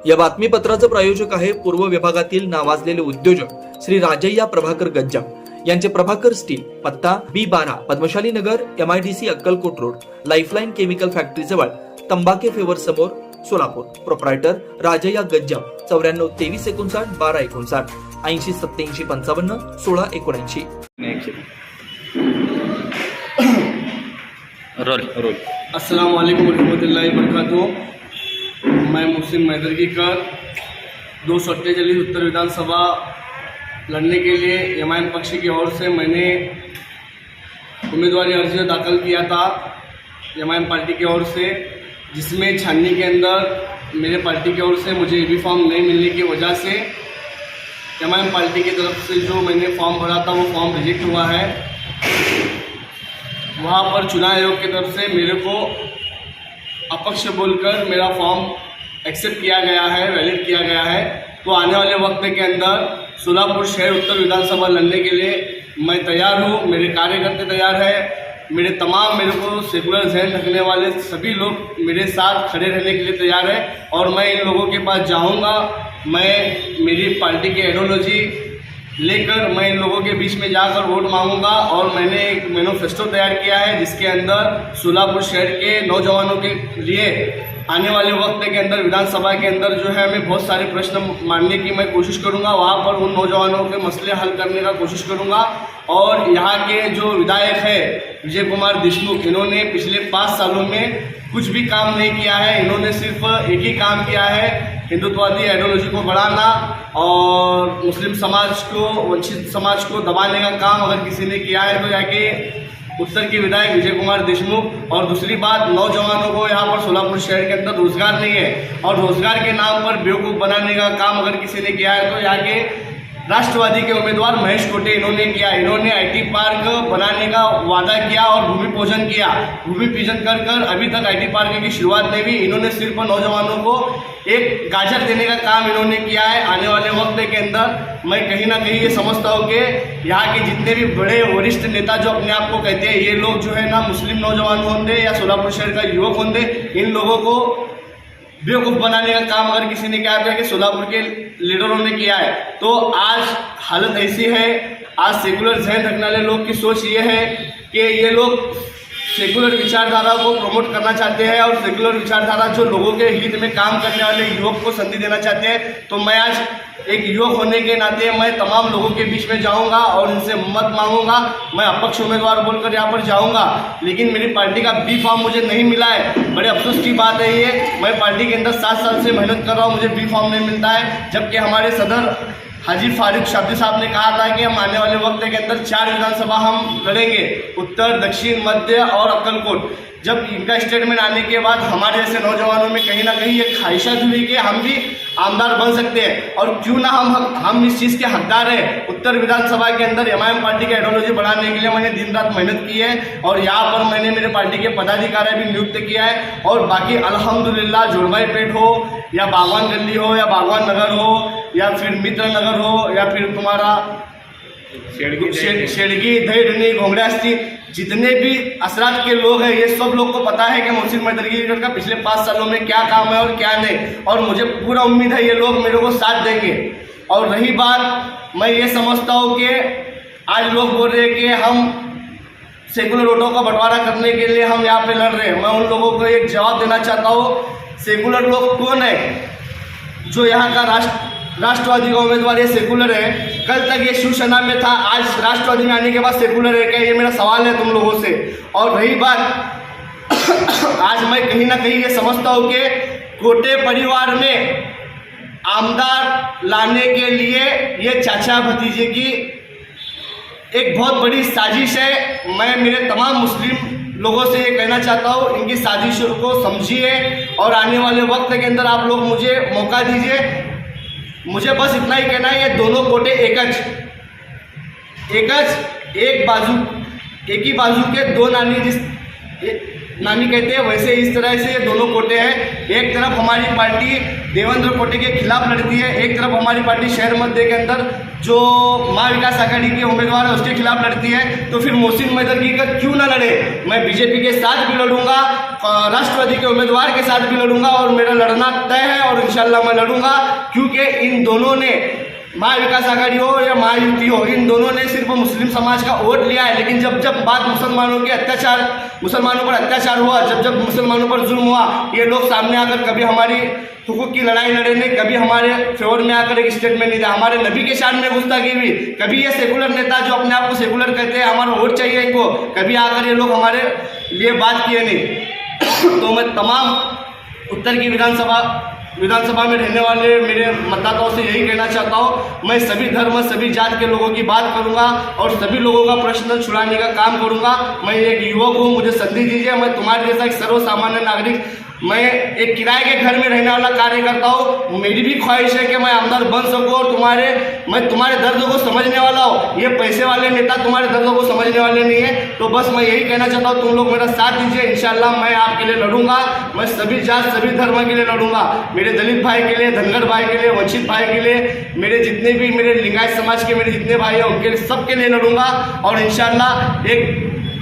या बातमीपत्राचं प्रायोजक आहे पूर्व विभागातील नावाजलेले उद्योजक श्री राजय्या प्रभाकर गज्जाम यांचे प्रभाकर स्टील, पत्ता B12 पद्मशाली नगर, MIDC Akkalkot road, lifeline chemical factory जवळ, तंबाके फेवर समोर, सोलापूर. प्रोप्रायटर राजय्या गज्जाम 94 23 59 12 59 80 87 55 16 79. अस्सलाम वालेकुम रहमतुल्लाहि वबरकातुहू। मैं मुहसिन मैदरगी कर 248 उत्तर विधानसभा लड़ने के लिए एमआईएम पक्ष की ओर से मैंने उम्मीदवारी अर्जी दाखिल किया था एमआईएम पार्टी की ओर से, जिसमें छाननी के अंदर मेरे पार्टी की ओर से मुझे ईबी फॉर्म नहीं मिलने की वजह से एमआईएम पार्टी की तरफ से जो मैंने फॉर्म भरा था वो फॉर्म रिजेक्ट हुआ है। वहाँ पर चुनाव आयोग की तरफ से मेरे को अपक्ष बोलकर मेरा फॉर्म एक्सेप्ट किया गया है, वैलिड किया गया है। तो आने वाले वक्त के अंदर सोलापुर शहर उत्तर विधानसभा लड़ने के लिए मैं तैयार हूँ, मेरे कार्यकर्ता तैयार है, मेरे को सेकुलर जहन रखने वाले सभी लोग मेरे साथ खड़े रहने के लिए तैयार है। और मैं इन लोगों के पास जाऊँगा, मैं मेरी पार्टी की आइडियोलॉजी लेकर मैं इन लोगों के बीच में जाकर वोट मांगूंगा। और मैंने एक मैनिफेस्टो तैयार किया है जिसके अंदर सोलापुर शहर के नौजवानों के लिए आने वाले वक्त के अंदर विधानसभा के अंदर जो है मैं बहुत सारे प्रश्न मानने की मैं कोशिश करूंगा, वहाँ पर उन नौजवानों के मसले हल करने का कोशिश करूंगा। और यहाँ के जो विधायक है विजय कुमार देशमुख, इन्होंने पिछले 5 सालों में कुछ भी काम नहीं किया है। इन्होंने सिर्फ एक ही काम किया है, हिंदुत्ववादी आइडियोलॉजी को बढ़ाना और मुस्लिम समाज को, वंचित समाज को दबाने का काम अगर किसी ने किया है तो जाके उत्तर के विधायक विजय कुमार देशमुख। और दूसरी बात, नौजवानों को यहाँ पर सोलापुर शहर के अंदर रोजगार नहीं है और रोजगार के नाम पर बेवकूफ़ बनाने का काम अगर किसी ने किया है तो यहाँ के राष्ट्रवादी के उम्मीदवार महेश कोटे इन्होंने किया। इन्होंने IT पार्क बनाने का वादा किया और भूमि पूजन किया। भूमि पूजन कर कर अभी तक IT पार्क की शुरुआत नहीं हुई। इन्होंने सिर्फ नौजवानों को एक गाजर देने का काम इन्होंने किया है। आने वाले वक्त के अंदर मैं कहीं ना कहीं ये समझता हूँ कि यहाँ के जितने भी बड़े वरिष्ठ नेता जो अपने आप को कहते हैं, ये लोग जो है ना मुस्लिम नौजवान होंगे या सोलापुर शहर का युवक होंगे, इन लोगों को बेवकूफ़ बनाने का काम अगर किसी ने किया है कि सोलापुर के लीडरों ने किया है। तो आज हालत ऐसी है, आज सेकुलर जहन रखने वाले लोग की सोच ये है कि ये लोग सेकुलर विचारधारा को प्रमोट करना चाहते हैं और सेकुलर विचारधारा जो लोगों के हित में काम करने वाले युवक को संधि देना चाहते हैं। तो मैं आज एक युवक होने के नाते मैं तमाम लोगों के बीच में जाऊंगा और इनसे मत मांगूंगा। मैं अपक्ष उम्मीदवार बोलकर यहाँ पर जाऊंगा, लेकिन मेरी पार्टी का B फॉर्म मुझे नहीं मिला है। बड़े अफसोस की बात है ये। मैं पार्टी के अंदर 7 साल से मेहनत कर रहा हूँ, मुझे B फॉर्म नहीं मिलता है। जबकि हमारे सदर हाजी फारूक शाब्दी साहब ने कहा था कि हम आने वाले वक्त के अंदर 4 विधानसभा हम लड़ेंगे, उत्तर, दक्षिण, मध्य और अक्कलकोट। जब इनका स्टेटमेंट आने के बाद हमारे जैसे नौजवानों में कहीं ना कहीं ये ख्वाहिशात हुई कि हम भी आमदार बन सकते हैं और क्यों ना हम इस चीज़ के हकदार हैं। उत्तर विधानसभा के अंदर एमआईएम पार्टी की आइडियोलॉजी बढ़ाने के लिए मैंने दिन रात मेहनत की है और यहाँ पर मैंने मेरे पार्टी के पदाधिकारी भी नियुक्त किया है। और बाकी अल्हम्दुलिल्लाह जोड़बाई पेट हो या बागवान गली हो या बागवान नगर हो या फिर मित्र नगर हो या फिर तुम्हारा शेड़गी, दही, घोंगड़ास्ती, जितने भी असरात के लोग हैं, ये सब लोग को पता है कि मुहसिन मैदरगी का पिछले 5 सालों में क्या काम है और क्या नहीं। और मुझे पूरा उम्मीद है ये लोग मेरे को साथ देंगे। और रही बात, मैं ये समझता हूँ कि आज लोग बोल रहे हैं कि हम सेकुलर वोटों का बंटवारा करने के लिए हम यहाँ पे लड़ रहे हैं। मैं उन लोगों को एक जवाब देना चाहता हूँ, सेकुलर लोग कौन है? जो यहाँ का राष्ट्रवादी का उम्मीदवार ये सेकुलर है। कल तक ये शिवसेना में था, आज राष्ट्रवादी में आने के बाद सेकुलर है क्या? ये मेरा सवाल है तुम लोगों से। और रही बात, आज मैं कहीं ना कहीं ये समझता हूँ कि कोटे परिवार में आमदार लाने के लिए ये चाचा भतीजे की एक बहुत बड़ी साजिश है। मैं मेरे तमाम मुस्लिम लोगों से ये कहना चाहता हूँ, इनकी साजिशों को समझिए और आने वाले वक्त के अंदर आप लोग मुझे मौका दीजिए। मुझे बस इतना ही कहना है, ये दोनों कोटे एक ही बाजू के 2 नानी, नामी कहते हैं, वैसे इस तरह से ये दोनों कोटे हैं। एक तरफ हमारी पार्टी देवेंद्र कोटे के खिलाफ लड़ती है, एक तरफ हमारी पार्टी शहर मध्य के अंदर जो महा विकास आघाड़ी के उम्मीदवार है उसके खिलाफ लड़ती है। तो फिर मोहसिन मैदरगी का क्यों ना लड़े? मैं बीजेपी के साथ भी लड़ूंगा, राष्ट्रवादी के उम्मीदवार के साथ भी लड़ूंगा और मेरा लड़ना तय है और इंशाल्लाह मैं लड़ूंगा, क्योंकि इन दोनों ने महा विकास आघाड़ी हो या महायुति हो, इन दोनों ने सिर्फ मुस्लिम समाज का वोट लिया है। लेकिन जब जब बात मुसलमानों पर अत्याचार हुआ, जब जब मुसलमानों पर जुल्म हुआ, ये लोग सामने आकर कभी हमारी हुकूक की लड़ाई लड़े नहीं, कभी हमारे फेवर में आकर एक स्टेटमेंट नहीं दिया। हमारे नबी के शान में गुस्ताखी हुई। कभी ये सेकुलर नेता जो अपने आप को सेकुलर कहते हैं, हमारा वोट चाहिए इनको, कभी आकर ये लोग हमारे लिए बात किए नहीं। तो मैं तमाम उत्तर की विधानसभा में रहने वाले मेरे मतदाताओं से यही कहना चाहता हूँ, मैं सभी धर्म सभी जात के लोगों की बात करूँगा और सभी लोगों का प्रश्न छुड़ाने का काम करूँगा। मैं एक युवक हूँ, मुझे संधि दीजिए। मैं तुम्हारे जैसा एक सर्वसामान्य नागरिक, मैं एक किराए के घर में रहने वाला कार्यकर्ता हूँ। मेरी भी ख्वाहिश है कि मैं आमदार बन सकूँ और मैं तुम्हारे दर्द को समझने वाला हूँ। ये पैसे वाले नेता तुम्हारे दर्द को समझने वाले नहीं है। तो बस मैं यही कहना चाहता हूँ, तुम लोग मेरा साथ दीजिए। इंशाल्लाह मैं आपके लिए लड़ूंगा। मैं सभी जात सभी धर्म के लिए लड़ूंगा। मेरे दलित भाई के लिए, धनगर भाई के लिए, वंचित भाई के लिए, मेरे जितने भी मेरे लिंगायत समाज के मेरे जितने भाई हैं उनके लिए, सबके लिए लड़ूंगा और इंशाल्लाह एक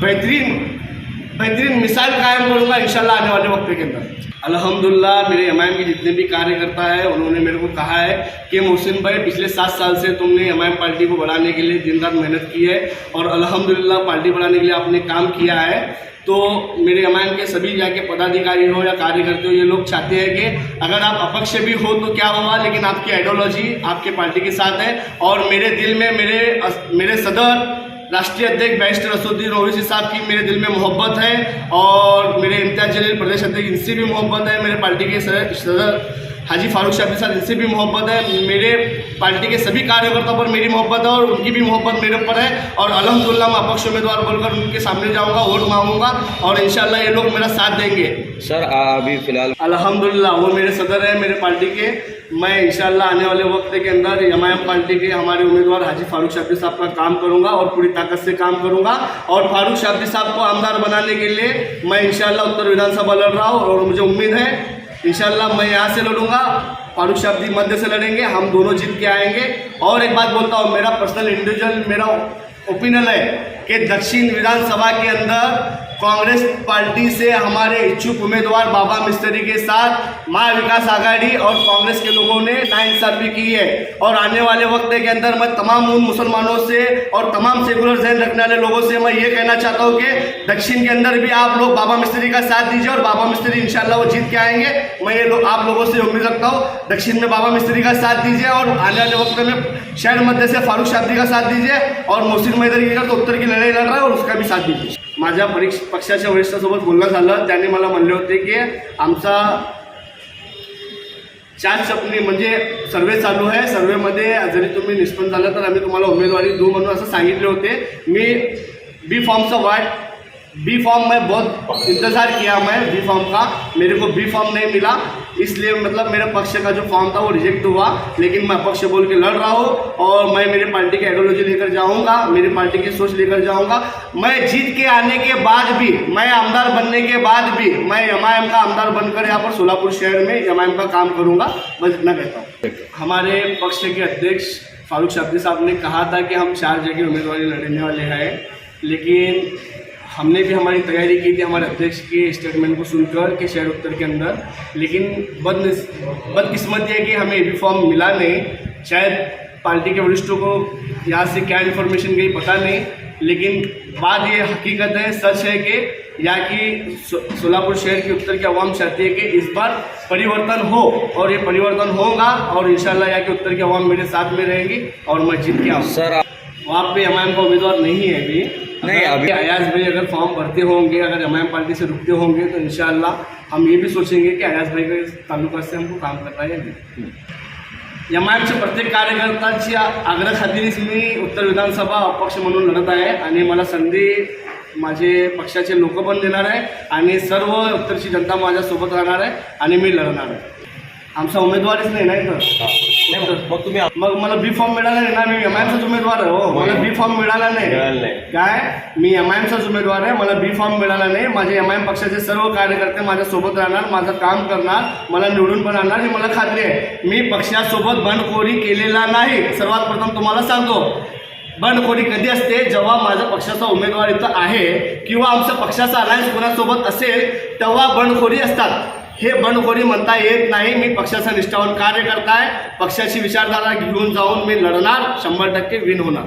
बेहतरीन मिसाल कायम करूंगा इंशाल्लाह आने वाले वक्त के अंदर। अल्हम्दुलिल्लाह मेरे एमआईएम के जितने भी कार्यकर्ता है उन्होंने मेरे को कहा है कि मोहसिन भाई पिछले 7 साल से तुमने एमआईएम पार्टी को बढ़ाने के लिए दिन रात मेहनत की है और अल्हम्दुलिल्लाह पार्टी बढ़ाने के लिए आपने काम किया है। तो मेरे एमआईएम के सभी जाके पदाधिकारी हो या कार्यकर्ता हो, ये लोग चाहते हैं कि अगर आप अपक्ष भी हो तो क्या हुआ, लेकिन आपकी आइडियोलॉजी आपके पार्टी के साथ है। और मेरे दिल में मेरे सदर राष्ट्रीय अध्यक्ष बैरिस्टर असदुद्दीन ओवैसी साहब की मेरे दिल में मोहब्बत है और मेरे इम्तियाज जलील प्रदेश अध्यक्ष इनसे भी मोहब्बत है। मेरे पार्टी के सदर हाजी फारूक शाब्दी साहब इनसे भी मोहब्बत है। मेरे पार्टी के सभी कार्यकर्ताओं पर मेरी मोहब्बत है और उनकी भी मोहब्बत मेरे ऊपर है। और अल्हम्दुलिल्लाह मैं अपक्ष उम्मीदवार बोलकर उनके सामने जाऊंगा, वोट मांगूंगा और इंशाल्लाह ये लोग मेरा साथ देंगे। सर अभी फिलहाल अल्हम्दुलिल्लाह वो मेरे सदर हैं मेरे पार्टी के। मैं इंशाल्लाह आने वाले वक्त के अंदर एमआईएम पार्टी के हमारे उम्मीदवार हाजी फारूक शाब्दी साहब का काम करूंगा और पूरी ताकत से काम करूंगा। और फारूक शाब्दी साहब को आमदार बनाने के लिए मैं इंशाल्लाह उत्तर विधानसभा लड़ रहा हूँ और मुझे उम्मीद है इंशाल्लाह मैं यहाँ से लड़ूंगा, फारूक शाब्दी मध्य से लड़ेंगे, हम दोनों जीत के आएंगे। और एक बात बोलता हूँ, मेरा पर्सनल इंडिविजुअल मेरा ओपिनियन है कि दक्षिण विधानसभा के अंदर कांग्रेस पार्टी से हमारे इच्छुक उम्मीदवार बाबा मिस्त्री के साथ महा विकास आघाड़ी और कांग्रेस के लोगों ने नाइंसाफी की है। और आने वाले वक्त के अंदर मैं तमाम उन मुसलमानों से और तमाम सेकुलर जहन रखने वाले लोगों से मैं ये कहना चाहता हूँ कि दक्षिण के अंदर भी आप लोग बाबा मिस्त्री का साथ दीजिए और बाबा मिस्त्री इंशाल्लाह वो जीत के आएंगे। मैं आप लोगों से उम्मीद रखता हूँ, दक्षिण में बाबा मिस्त्री का साथ दीजिए और आने वाले वक्त में शहर मध्य से फारूक शाब्दी का साथ दीजिए और मोहसिन मैदरगी का तो उत्तर की लढाई लढ रहा है और उसका भी साथ दीजिए। माझ्या पक्षाच्या वरिष्ठांसोबत बोलणं झालं, त्यांनी मला म्हणले होते की आमचा 4 चपणी म्हणजे सर्वे चालू आहे, सर्वेमध्ये जरी तुम्ही निष्पन्न झालं तर आम्ही तुम्हाला उमेदवारी देऊ म्हणून असं सांगितले होते। मी बी फॉर्म में बहुत इंतज़ार किया, मैं बी फॉर्म का, मेरे को बी फॉर्म नहीं मिला, इसलिए मतलब मेरे पक्ष का जो फॉर्म था वो रिजेक्ट हुआ। लेकिन मैं पक्ष बोल के लड़ रहा हूँ और मैं मेरी पार्टी की आइडियोलॉजी लेकर जाऊँगा, मेरी पार्टी की सोच लेकर जाऊँगा। मैं जीत के आने के बाद भी, मैं आमदार बनने के बाद भी मैं एमआईएम का आमदार बनकर यहाँ पर सोलापुर शहर में एमआईएम का काम करूँगा, बस इतना कहता हूँ। हमारे पक्ष के अध्यक्ष फारूक शाब्दी साहब ने कहा था कि हम 4 जगह उम्मीदवारी लड़ने वाले हैं, लेकिन हमने भी हमारी तैयारी की थी हमारे अध्यक्ष के स्टेटमेंट को सुनकर के शहर उत्तर के अंदर। लेकिन बदकिस्मती है कि हमें भी फॉर्म मिला नहीं। शायद पार्टी के वरिष्ठों को यहाँ से क्या इन्फॉर्मेशन गई पता नहीं, लेकिन बात ये हकीकत है, सच है कि यहाँ की सोलापुर शहर की उत्तर की आवाम चाहती है कि इस बार परिवर्तन हो और ये परिवर्तन होगा और इंशाल्लाह यहाँ की उत्तर की आवाम मेरे साथ में रहेगी और मैं जीत के आऊँ। सर वहाँ पे एमआईएम का उम्मीदवार नहीं है अभी। नहीं, अभी अयाज भाई अगर फॉर्म भरते होंगे, अगर एमआईएम पार्टी से रुकते होंगे तो इंशाल्लाह हम ये भी सोचेंगे कि अयाज भाई के तालुका से हमको काम करना है नहीं। एमआईएमच्या प्रत्येक कार्यकर्त्याच्या आग्रहाखातीरच मी उत्तर विधानसभा अपक्ष म्हणून लढत आहे आणि मला संधी माझे पक्षाचे लोक पण देणार आहे आणि सर्व उत्तरची जनता माझ्यासोबत राहणार आहे आणि मी लढणार आहे। आमचा उमेदवारीच नाही ना इथं। मग तुम्ही मग मला बी फॉर्म मिळाला नाही ना, मी एमआयएमचाच उमेदवार आहे हो. मला बी फॉर्म मिळाला मिळालं नाही. नाही. काय, मी एमआयएमचाच उमेदवार आहे, मला बी फॉर्म मिळाला नाही. माझे एमआयएम पक्षाचे सर्व कार्यकर्ते माझ्या सोबत राहणार, माझं काम करणार, मला निवडून पण आणणार, ही मला खात्री आहे. मी पक्षासोबत बंडखोरी केलेला नाही. सर्वात प्रथम तुम्हाला सांगतो, बंडखोरी कधी असते, जेव्हा माझा पक्षाचा उमेदवार इथं आहे किंवा आमच्या पक्षाचा अलायन्स कोणासोबत असेल तेव्हा बंडखोरी असतात. हे बंडखोरी म्हणता येत नाही. मी पक्षाचा निष्ठावान कार्यकर्ता आहे. पक्षाची विचारधारा घेऊन जाऊन मी लढणार, 100% विन होणार.